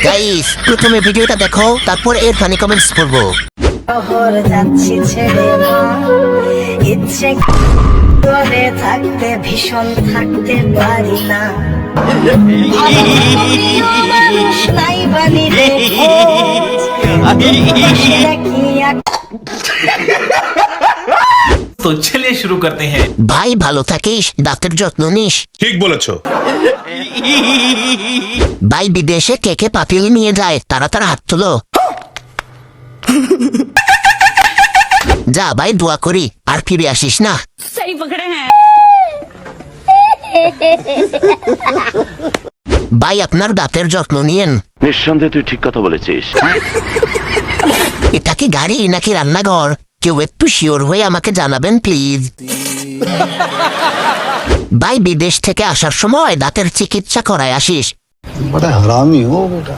Guys প্রথমে ভিডিওটা দেখো, তারপর এর ফানি কমেন্টস পড়বো। শহর যাচ্ছি ছেড়ে মা, ইচ্ছে করে থাকতে ভীষণ থাকতে পারি না। মানুষ নাই বানিলে খোঁজ, কি এক तो चलिए शुरू करते हैं। ভাই ভালো থাকিস, দাঁতের যত্ন নিস। ঠিক বলেছো। ভাই বিদেশে কে কে পাপিল নিয়ে যায়, তারা তার হাত তুলো। যা ভাই, দোয়া করি আর ফিরে আসিস না। सही पकड़े हैं। ভাই আপনার দাঁতের যত্ন নিয়েন। নিঃসন্দেহে তুই ঠিক কথা বলেছিস। এটা কি গাড়ি নাকি রান্নাঘর? কেউ একটু শিওর হয়ে আমাকে জানাবেন প্লিজ। ভাই বিদেশ থেকে আসার সময় দাঁতের চিকিৎসা করায় আসিস। बड़ा हरामी हो बेटा।